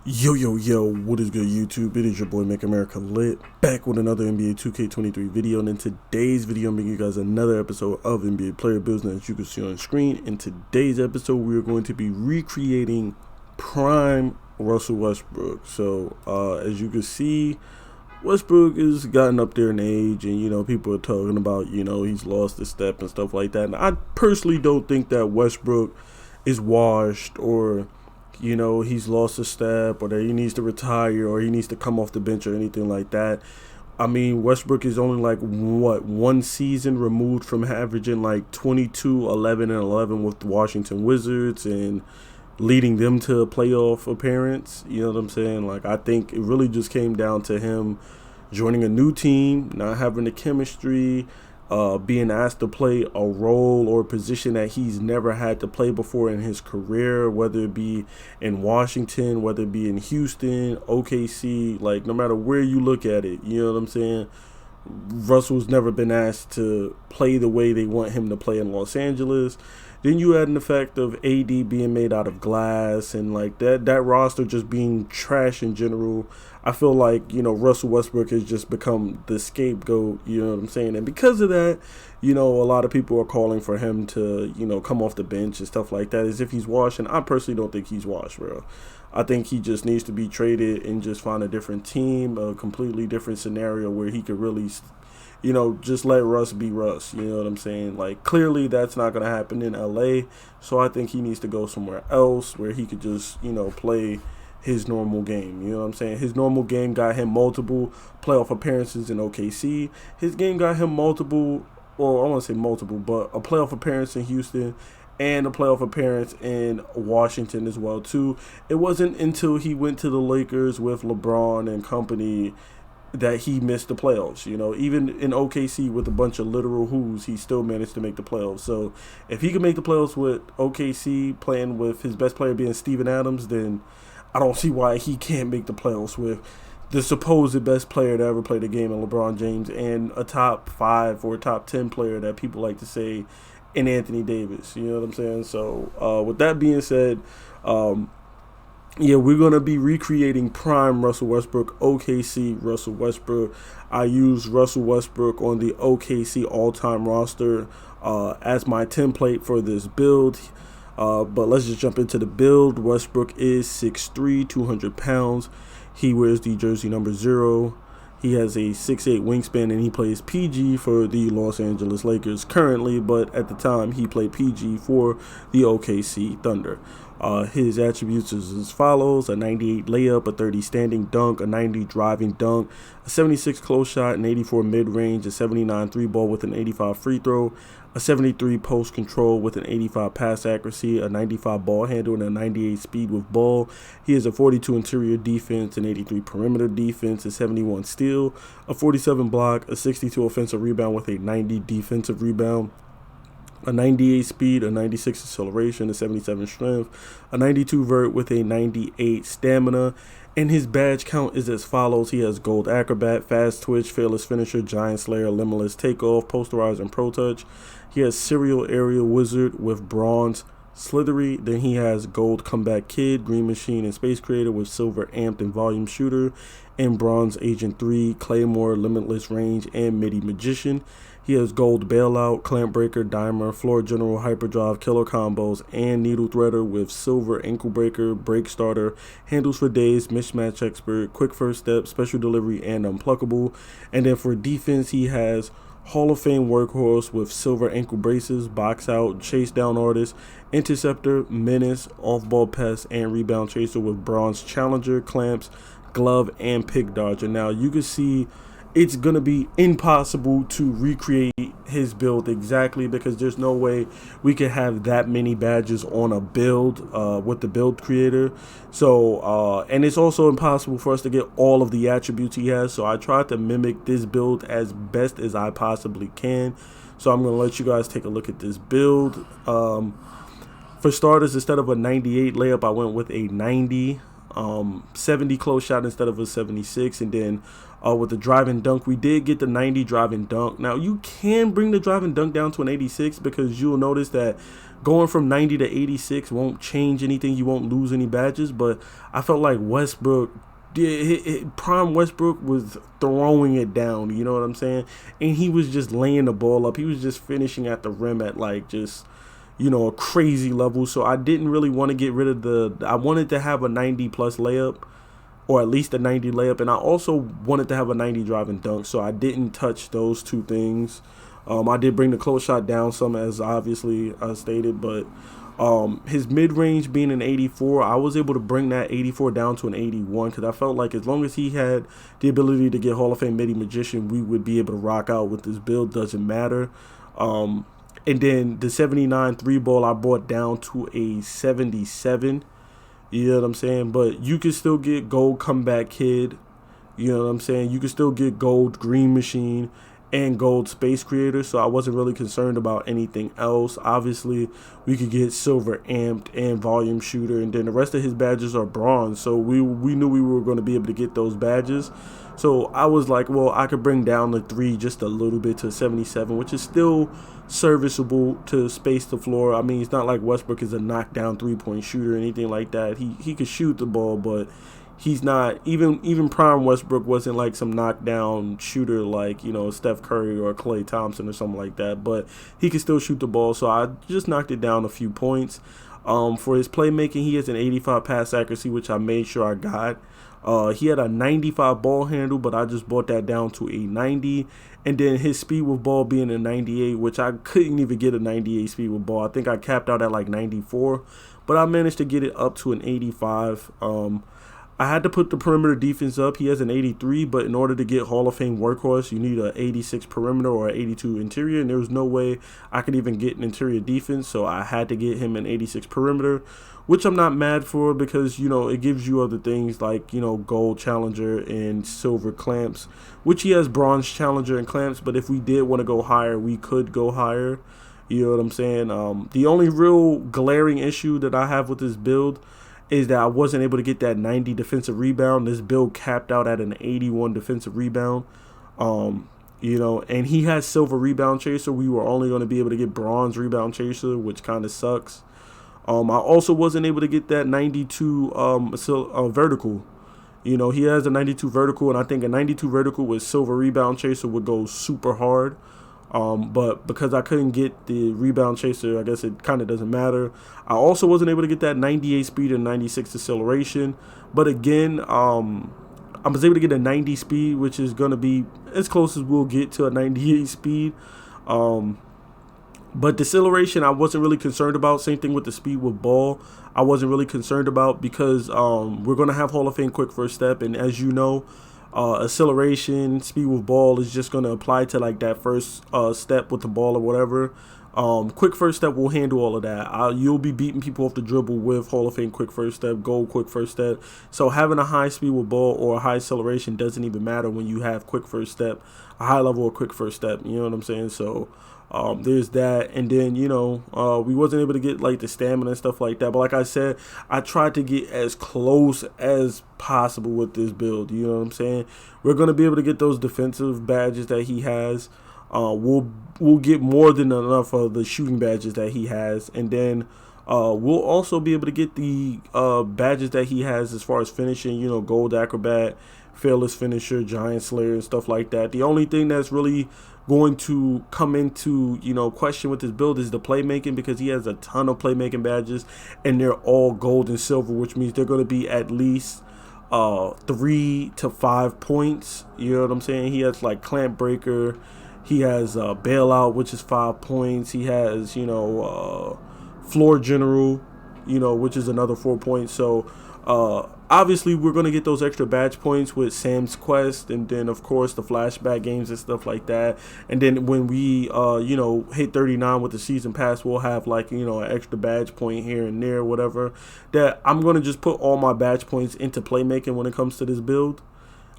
Yo, what is good, YouTube? It is your boy Make America Lit, back with another NBA 2K23 video. And in today's video, I'm bringing you guys another episode of NBA Player Builds. Now, as you can see on screen, in today's episode, we are going to be recreating prime Russell Westbrook. So, as you can see, Westbrook has gotten up there in age, and people are talking about he's lost his step and stuff like that. And I personally don't think that Westbrook is washed, or he's lost a step, or that he needs to retire, or he needs to come off the bench, or anything like that. I mean, Westbrook is only like one season removed from averaging like 22, 11, and 11 with the Washington Wizards and leading them to a playoff appearance. You know what I'm saying? Like, I think it really just came down to him joining a new team, not having the chemistry, being asked to play a role or position that he's never had to play before in his career, whether it be in Washington, whether it be in Houston, OKC, like no matter where you look at it, you know what I'm saying? Russell's never been asked to play the way they want him to play in Los Angeles. Then you add in the fact of AD being made out of glass, and like that roster just being trash in general. I feel like, Russell Westbrook has just become the scapegoat, you know what I'm saying? And because of that, a lot of people are calling for him to, come off the bench and stuff like that, as if he's washed. And I personally don't think he's washed, bro. I think he just needs to be traded and just find a different team, a completely different scenario where he could really, just let Russ be Russ. You know what I'm saying? Like, clearly that's not going to happen in LA. So I think he needs to go somewhere else where he could just, play his normal game. You know what I'm saying? His normal game got him multiple playoff appearances in OKC. His game got him multiple, well, I want to say multiple, but a playoff appearance in Houston and a playoff appearance in Washington as well, too. It wasn't until he went to the Lakers with LeBron and company that he missed the playoffs. Even in OKC with a bunch of literal who's, he still managed to make the playoffs. So if he can make the playoffs with OKC playing with his best player being Steven Adams, then I don't see why he can't make the playoffs with the supposed best player to ever play the game in LeBron James, and a top 5 or top 10 player that people like to say in Anthony Davis. You know what I'm saying? So with that being said, we're going to be recreating prime Russell Westbrook, OKC Russell Westbrook. I use Russell Westbrook on the OKC all-time roster as my template for this build. But let's just jump into the build. Westbrook is 6'3", 200 pounds. He wears the jersey number 0. He has a 6'8" wingspan, and he plays PG for the Los Angeles Lakers currently, but at the time he played PG for the OKC Thunder. His attributes is as follows: a 98 layup, a 30 standing dunk, a 90 driving dunk, a 76 close shot, an 84 mid-range, a 79 3-ball with an 85 free throw, a 73 post control with an 85 pass accuracy, a 95 ball handle, and a 98 speed with ball. He has a 42 interior defense, an 83 perimeter defense, a 71 steal, a 47 block, a 62 offensive rebound with a 90 defensive rebound, a 98 speed, a 96 acceleration, a 77 strength, a 92 vert with a 98 stamina. And his badge count is as follows: he has Gold Acrobat, Fast Twitch, Fearless Finisher, Giant Slayer, Limitless Takeoff, Posterize, and Pro Touch. He has Serial Aerial Wizard with Bronze Slithery. Then he has Gold Comeback Kid, Green Machine, and Space Creator with Silver Amped and Volume Shooter, and Bronze Agent 3, Claymore, Limitless Range, and MIDI Magician. He has Gold Bailout, Clamp Breaker, Dimer, Floor General, Hyperdrive, Killer Combos, and Needle Threader with Silver Ankle Breaker, Break Starter, Handles for Days, Mismatch Expert, Quick First Step, Special Delivery, and Unpluckable. And then for defense, he has Hall of Fame Workhorse with Silver Ankle Braces, Box Out, Chase Down Artist, Interceptor, Menace, Off-Ball Pest, and Rebound Chaser with Bronze Challenger, Clamps, Glove, and Pick Dodger. Now, you can see it's going to be impossible to recreate his build exactly, because there's no way we could have that many badges on a build with the build creator. So, and it's also impossible for us to get all of the attributes he has. So I tried to mimic this build as best as I possibly can. So I'm going to let you guys take a look at this build. For starters, instead of a 98 layup, I went with a 90. 70 close shot instead of a 76. And then with the drive and dunk, we did get the 90 drive and dunk. Now, you can bring the drive and dunk down to an 86 because you'll notice that going from 90 to 86 won't change anything. You won't lose any badges. But I felt like Westbrook, prime Westbrook was throwing it down, you know what I'm saying? And he was just laying the ball up. He was just finishing at the rim at like just, you know, a crazy level. So I didn't really want to get rid of I wanted to have a 90 plus layup, or at least a 90 layup. And I also wanted to have a 90 drive and dunk. So I didn't touch those two things. I did bring the close shot down some, as obviously stated, but his mid-range being an 84, I was able to bring that 84 down to an 81 because I felt like as long as he had the ability to get Hall of Fame midi magician, we would be able to rock out with this build. Doesn't matter. And then the 79 3 ball I brought down to a 77. You know what I'm saying? But you can still get gold comeback kid. You know what I'm saying? You can still get gold green machine and gold space creator, so I wasn't really concerned about anything else. Obviously, we could get silver amped and volume shooter, and then the rest of his badges are bronze, so we knew we were going to be able to get those badges. So I was like, well, I could bring down the 3 just a little bit to 77, which is still serviceable to space the floor. I mean, it's not like Westbrook is a knockdown 3-point shooter or anything like that. He could shoot the ball, but he's not, even prime Westbrook wasn't like some knockdown shooter like, you know, Steph Curry or Klay Thompson or something like that, but he can still shoot the ball, so I just knocked it down a few points. For his playmaking, he has an 85 pass accuracy, which I made sure I got. He had a 95 ball handle, but I just brought that down to a 90. And then his speed with ball being a 98, which I couldn't even get a 98 speed with ball. I think I capped out at like 94, but I managed to get it up to an 85. I had to put the perimeter defense up. He has an 83, but in order to get Hall of Fame workhorse, you need an 86 perimeter or an 82 interior, and there was no way I could even get an interior defense, so I had to get him an 86 perimeter, which I'm not mad for because, you know, it gives you other things like, you know, gold challenger and silver clamps, which he has bronze challenger and clamps, but if we did want to go higher, we could go higher. You know what I'm saying? The only real glaring issue that I have with this build is that I wasn't able to get that 90 defensive rebound. This build capped out at an 81 defensive rebound. You know, and he has silver rebound chaser. We were only going to be able to get bronze rebound chaser, which kind of sucks. I also wasn't able to get that 92 vertical. You know, he has a 92 vertical, and I think a 92 vertical with silver rebound chaser would go super hard. But because I couldn't get the rebound chaser, I guess it kind of doesn't matter. I also wasn't able to get that 98 speed and 96 acceleration. But again, I was able to get a 90 speed, which is going to be as close as we'll get to a 98 speed. But deceleration, I wasn't really concerned about. Same thing with the speed with ball. I wasn't really concerned about because we're going to have Hall of Fame quick first step. And as you know, acceleration, speed with ball is just going to apply to like that first step with the ball or whatever. Quick first step will handle all of that. You'll be beating people off the dribble with Hall of Fame quick first step, gold quick first step. So having a high speed with ball or a high acceleration doesn't even matter when you have quick first step, a high level of quick first step. You know what I'm saying? So there's that. And then, you know, we wasn't able to get like the stamina and stuff like that. But like I said, I tried to get as close as possible with this build. You know what I'm saying? We're going to be able to get those defensive badges that he has. We'll get more than enough of the shooting badges that he has, and then we'll also be able to get the badges that he has as far as finishing, you know, gold acrobat, fearless finisher, giant slayer, and stuff like that. The only thing that's really going to come into, you know, question with this build is the playmaking, because he has a ton of playmaking badges and they're all gold and silver, which means they're going to be at least 3 to 5 points. You know what I'm saying? He has like clamp breaker. He has bailout, which is 5 points. He has, you know, floor general, you know, which is another 4 points. So obviously we're going to get those extra badge points with Sam's Quest, and then of course the flashback games and stuff like that. And then when we you know, hit 39 with the season pass, we'll have like, you know, an extra badge point here and there, whatever. That I'm going to just put all my badge points into playmaking when it comes to this build.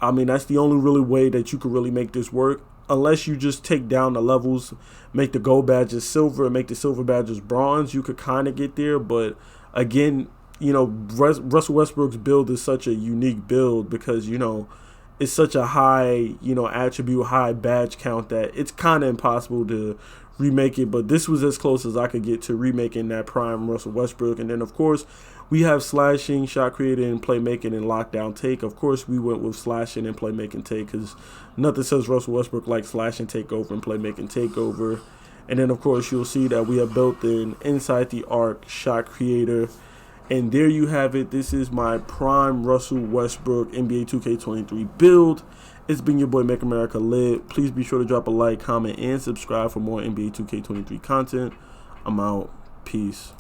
I mean, that's the only really way that you could really make this work. Unless you just take down the levels, make the gold badges silver and make the silver badges bronze, you could kind of get there. But again, you know, Russell Westbrook's build is such a unique build because, you know, it's such a high, you know, attribute, high badge count that it's kind of impossible to remake it. But this was as close as I could get to remaking that prime Russell Westbrook. And then, of course, we have slashing, shot creating, playmaking, and lockdown take. Of course, we went with slashing and playmaking take because nothing says Russell Westbrook like slashing takeover and playmaking takeover. And then, of course, you'll see that we have built in inside the arc shot creator. And there you have it. This is my prime Russell Westbrook NBA 2K23 build. It's been your boy Make America Lit. Please be sure to drop a like, comment, and subscribe for more NBA 2K23 content. I'm out. Peace.